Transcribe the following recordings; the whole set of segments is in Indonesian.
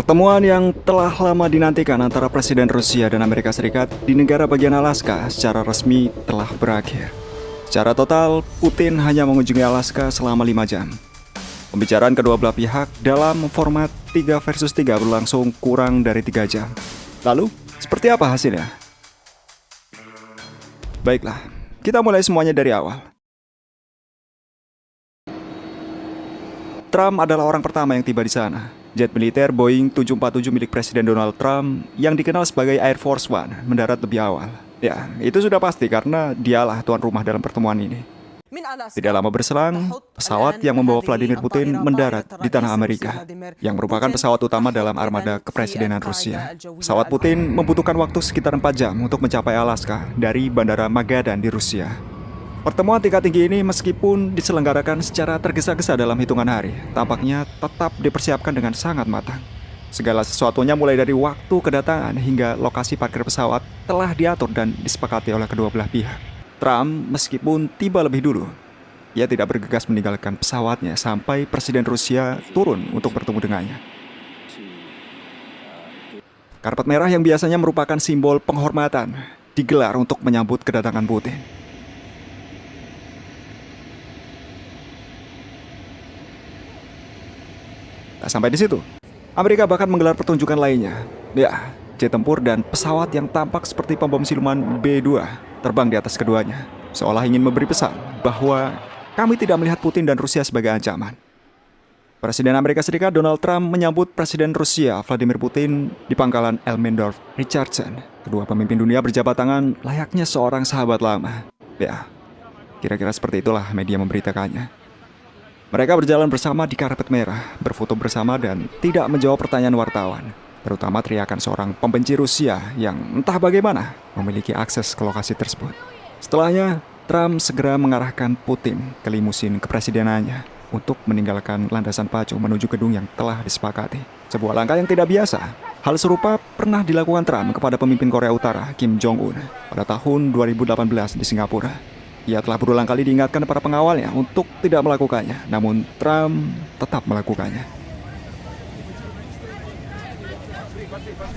Pertemuan yang telah lama dinantikan antara Presiden Rusia dan Amerika Serikat di negara bagian Alaska secara resmi telah berakhir. Secara total, Putin hanya mengunjungi Alaska selama 5 jam. Pembicaraan kedua belah pihak dalam format 3 versus 3 berlangsung kurang dari 3 jam. Lalu, seperti apa hasilnya? Baiklah, kita mulai semuanya dari awal. Trump adalah orang pertama yang tiba di sana. Jet militer Boeing 747 milik Presiden Donald Trump yang dikenal sebagai Air Force One mendarat lebih awal. Ya, itu sudah pasti karena dialah tuan rumah dalam pertemuan ini. Tidak lama berselang, pesawat yang membawa Vladimir Putin mendarat di tanah Amerika, yang merupakan pesawat utama dalam armada kepresidenan Rusia. Pesawat Putin membutuhkan waktu sekitar 4 jam untuk mencapai Alaska dari Bandara Magadan di Rusia. Pertemuan tingkat tinggi ini meskipun diselenggarakan secara tergesa-gesa dalam hitungan hari, tampaknya tetap dipersiapkan dengan sangat matang. Segala sesuatunya mulai dari waktu kedatangan hingga lokasi parkir pesawat telah diatur dan disepakati oleh kedua belah pihak. Trump meskipun tiba lebih dulu, ia tidak bergegas meninggalkan pesawatnya sampai Presiden Rusia turun untuk bertemu dengannya. Karpet merah yang biasanya merupakan simbol penghormatan digelar untuk menyambut kedatangan Putin. Tak sampai di situ, Amerika bahkan menggelar pertunjukan lainnya. Ya, jet tempur dan pesawat yang tampak seperti pembom siluman B-2 terbang di atas keduanya, seolah ingin memberi pesan bahwa kami tidak melihat Putin dan Rusia sebagai ancaman. Presiden Amerika Serikat Donald Trump menyambut Presiden Rusia Vladimir Putin di pangkalan Elmendorf Richardson. Kedua pemimpin dunia berjabat tangan layaknya seorang sahabat lama. Ya, kira-kira seperti itulah media memberitakannya. Mereka berjalan bersama di karpet merah, berfoto bersama dan tidak menjawab pertanyaan wartawan, terutama teriakan seorang pembenci Rusia yang entah bagaimana memiliki akses ke lokasi tersebut. Setelahnya, Trump segera mengarahkan Putin ke limusin kepresidenannya untuk meninggalkan landasan pacu menuju gedung yang telah disepakati. Sebuah langkah yang tidak biasa. Hal serupa pernah dilakukan Trump kepada pemimpin Korea Utara Kim Jong-un pada tahun 2018 di Singapura. Ia telah berulang kali diingatkan para pengawalnya untuk tidak melakukannya, namun Trump tetap melakukannya.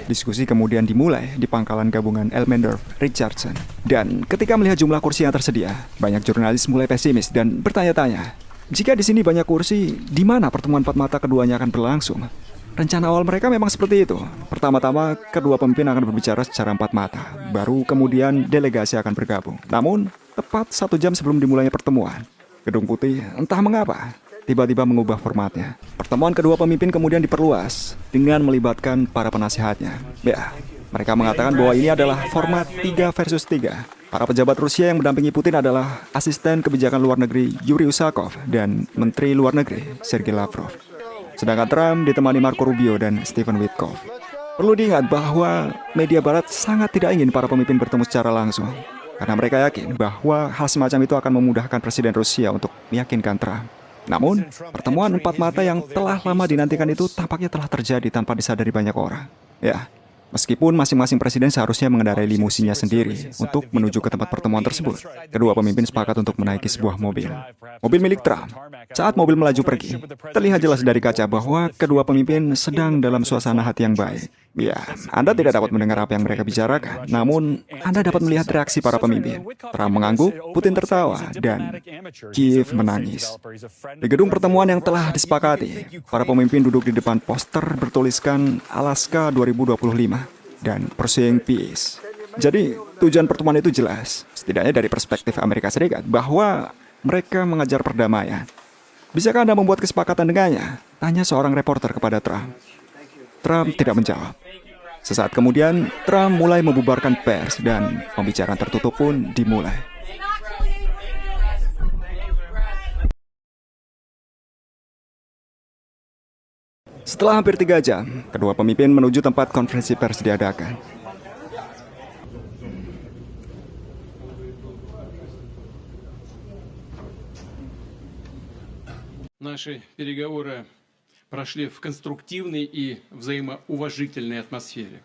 Diskusi kemudian dimulai di pangkalan gabungan Elmendorf Richardson. Dan ketika melihat jumlah kursi yang tersedia, banyak jurnalis mulai pesimis dan bertanya-tanya, jika di sini banyak kursi, di mana pertemuan empat mata keduanya akan berlangsung? Rencana awal mereka memang seperti itu. Pertama-tama, kedua pemimpin akan berbicara secara empat mata. Baru kemudian delegasi akan bergabung. Namun, tepat 1 jam sebelum dimulainya pertemuan, Gedung Putih entah mengapa tiba-tiba mengubah formatnya. Pertemuan kedua pemimpin kemudian diperluas dengan melibatkan para penasihatnya. Ya, mereka mengatakan bahwa ini adalah format 3 versus 3. Para pejabat Rusia yang mendampingi Putin adalah asisten kebijakan luar negeri Yuri Usakov dan Menteri Luar Negeri Sergei Lavrov. Sedangkan Trump ditemani Marco Rubio dan Stephen Witkoff. Perlu diingat bahwa media barat sangat tidak ingin para pemimpin bertemu secara langsung, karena mereka yakin bahwa hal semacam itu akan memudahkan Presiden Rusia untuk meyakinkan Trump. Namun, pertemuan empat mata yang telah lama dinantikan itu tampaknya telah terjadi tanpa disadari banyak orang. Ya, meskipun masing-masing presiden seharusnya mengendarai limusinnya sendiri untuk menuju ke tempat pertemuan tersebut, kedua pemimpin sepakat untuk menaiki sebuah mobil. Mobil milik Trump. Saat mobil melaju pergi, terlihat jelas dari kaca bahwa kedua pemimpin sedang dalam suasana hati yang baik. Ya, Anda tidak dapat mendengar apa yang mereka bicarakan, namun Anda dapat melihat reaksi para pemimpin. Trump mengangguk, Putin tertawa, dan Kiev menangis. Di gedung pertemuan yang telah disepakati, para pemimpin duduk di depan poster bertuliskan Alaska 2025 dan Pursuing Peace. Jadi, tujuan pertemuan itu jelas, setidaknya dari perspektif Amerika Serikat, bahwa mereka mengejar perdamaian. Bisakah Anda membuat kesepakatan dengannya? Tanya seorang reporter kepada Trump. Trump tidak menjawab. Sesaat kemudian, Trump mulai membubarkan pers dan pembicaraan tertutup pun dimulai. Setelah hampir 3 jam, kedua pemimpin menuju tempat konferensi pers diadakan. Наши переговоры прошли в конструктивной и взаимоуважительной атмосфере.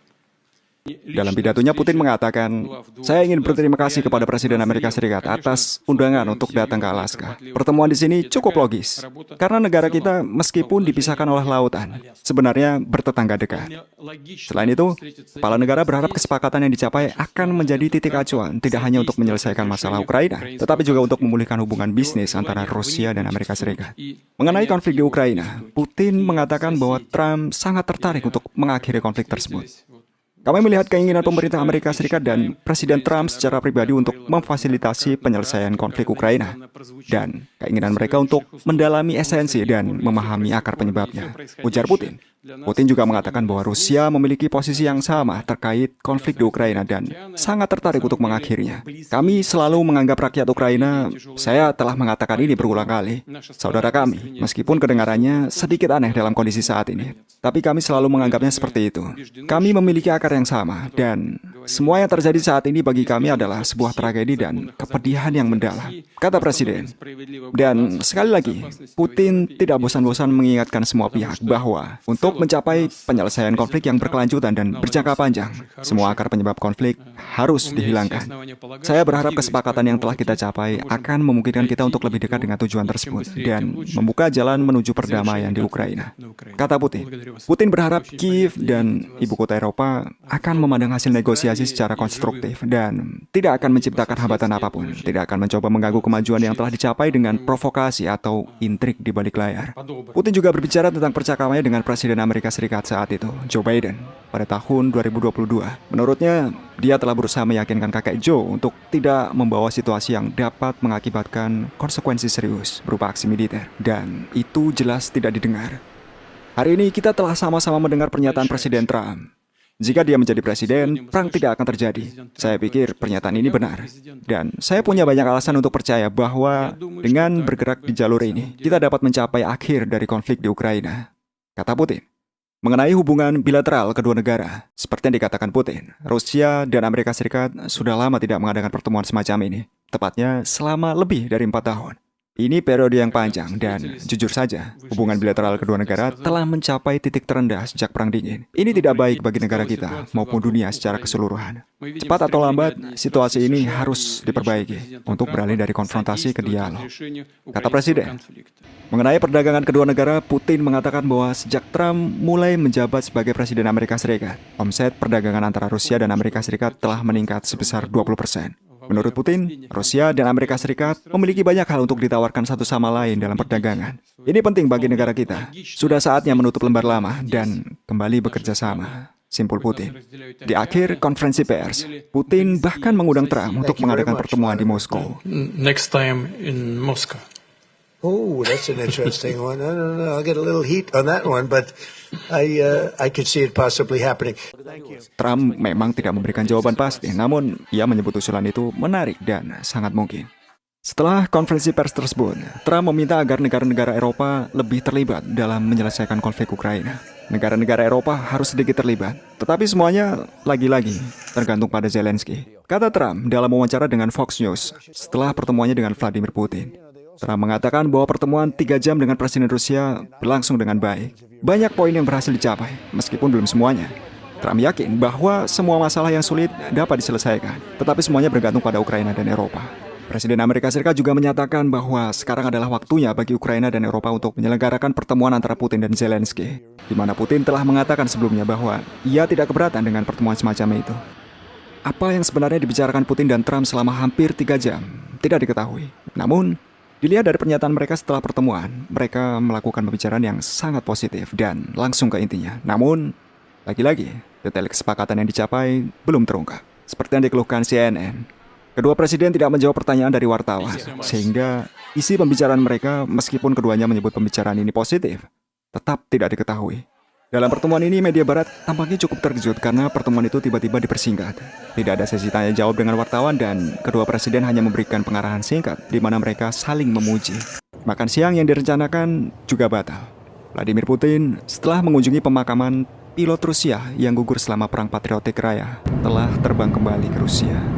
Dalam pidatonya, Putin mengatakan, "Saya ingin berterima kasih kepada Presiden Amerika Serikat atas undangan untuk datang ke Alaska. Pertemuan di sini cukup logis, karena negara kita meskipun dipisahkan oleh lautan, sebenarnya bertetangga dekat." Selain itu, kepala negara berharap kesepakatan yang dicapai akan menjadi titik acuan tidak hanya untuk menyelesaikan masalah Ukraina, tetapi juga untuk memulihkan hubungan bisnis antara Rusia dan Amerika Serikat. Mengenai konflik di Ukraina, Putin mengatakan bahwa Trump sangat tertarik untuk mengakhiri konflik tersebut. Kami melihat keinginan pemerintah Amerika Serikat dan Presiden Trump secara pribadi untuk memfasilitasi penyelesaian konflik Ukraina dan keinginan mereka untuk mendalami esensi dan memahami akar penyebabnya, ujar Putin. Putin juga mengatakan bahwa Rusia memiliki posisi yang sama terkait konflik di Ukraina dan sangat tertarik untuk mengakhirinya. Kami selalu menganggap rakyat Ukraina, saya telah mengatakan ini berulang kali, saudara kami, meskipun kedengarannya sedikit aneh dalam kondisi saat ini. Tapi kami selalu menganggapnya seperti itu. Kami memiliki akar yang sama, dan semua yang terjadi saat ini bagi kami adalah sebuah tragedi dan kepedihan yang mendalam, kata Presiden. Dan sekali lagi, Putin tidak bosan-bosan mengingatkan semua pihak bahwa untuk mencapai penyelesaian konflik yang berkelanjutan dan berjangka panjang, semua akar penyebab konflik harus dihilangkan. Saya berharap kesepakatan yang telah kita capai akan memungkinkan kita untuk lebih dekat dengan tujuan tersebut dan membuka jalan menuju perdamaian di Ukraina, kata Putin. Putin berharap Kiev dan ibu kota Eropa akan memandang hasil negosiasi secara konstruktif dan tidak akan menciptakan hambatan apapun, tidak akan mencoba mengganggu kemajuan yang telah dicapai dengan provokasi atau intrik di balik layar. Putin juga berbicara tentang percakapannya dengan Presiden Amerika Serikat saat itu, Joe Biden, pada tahun 2022. Menurutnya, dia telah berusaha meyakinkan kakek Joe untuk tidak membawa situasi yang dapat mengakibatkan konsekuensi serius berupa aksi militer, dan itu jelas tidak didengar. Hari ini kita telah sama-sama mendengar pernyataan Presiden Trump. Jika dia menjadi presiden, perang tidak akan terjadi. Saya pikir pernyataan ini benar. Dan saya punya banyak alasan untuk percaya bahwa dengan bergerak di jalur ini, kita dapat mencapai akhir dari konflik di Ukraina, kata Putin. Mengenai hubungan bilateral kedua negara, seperti yang dikatakan Putin, Rusia dan Amerika Serikat sudah lama tidak mengadakan pertemuan semacam ini, tepatnya selama lebih dari 4 tahun. Ini periode yang panjang dan jujur saja, hubungan bilateral kedua negara telah mencapai titik terendah sejak Perang Dingin. Ini tidak baik bagi negara kita maupun dunia secara keseluruhan. Cepat atau lambat, situasi ini harus diperbaiki untuk beralih dari konfrontasi ke dialog, kata Presiden. Mengenai perdagangan kedua negara, Putin mengatakan bahwa sejak Trump mulai menjabat sebagai Presiden Amerika Serikat, omset perdagangan antara Rusia dan Amerika Serikat telah meningkat sebesar 20%. Menurut Putin, Rusia dan Amerika Serikat memiliki banyak hal untuk ditawarkan satu sama lain dalam perdagangan. Ini penting bagi negara kita. Sudah saatnya menutup lembar lama dan kembali bekerja sama, simpul Putin. Di akhir konferensi pers, Putin bahkan mengundang Trump untuk mengadakan pertemuan di Moskow. Next time in Moscow. Oh, that's an interesting one. I don't know. I'll get a little heat on that one, but I could see it possibly happening. Trump memang tidak memberikan jawaban pasti, namun ia menyebut usulan itu menarik dan sangat mungkin. Setelah konferensi pers tersebut, Trump meminta agar negara-negara Eropa lebih terlibat dalam menyelesaikan konflik Ukraina. Negara-negara Eropa harus sedikit terlibat, tetapi semuanya lagi-lagi tergantung pada Zelensky, kata Trump dalam wawancara dengan Fox News setelah pertemuannya dengan Vladimir Putin. Trump mengatakan bahwa pertemuan 3 jam dengan Presiden Rusia berlangsung dengan baik. Banyak poin yang berhasil dicapai, meskipun belum semuanya. Trump yakin bahwa semua masalah yang sulit dapat diselesaikan, tetapi semuanya bergantung pada Ukraina dan Eropa. Presiden Amerika Serikat juga menyatakan bahwa sekarang adalah waktunya bagi Ukraina dan Eropa untuk menyelenggarakan pertemuan antara Putin dan Zelensky, di mana Putin telah mengatakan sebelumnya bahwa ia tidak keberatan dengan pertemuan semacam itu. Apa yang sebenarnya dibicarakan Putin dan Trump selama hampir 3 jam tidak diketahui. Namun, dilihat dari pernyataan mereka setelah pertemuan, mereka melakukan pembicaraan yang sangat positif dan langsung ke intinya. Namun, lagi-lagi, detail kesepakatan yang dicapai belum terungkap. Seperti yang dikeluhkan CNN, kedua presiden tidak menjawab pertanyaan dari wartawan, sehingga isi pembicaraan mereka, meskipun keduanya menyebut pembicaraan ini positif, tetap tidak diketahui. Dalam pertemuan ini, media barat tampaknya cukup terkejut karena pertemuan itu tiba-tiba dipersingkat. Tidak ada sesi tanya jawab dengan wartawan dan kedua presiden hanya memberikan pengarahan singkat di mana mereka saling memuji. Makan siang yang direncanakan juga batal. Vladimir Putin setelah mengunjungi pemakaman pilot Rusia yang gugur selama Perang Patriotik Raya telah terbang kembali ke Rusia.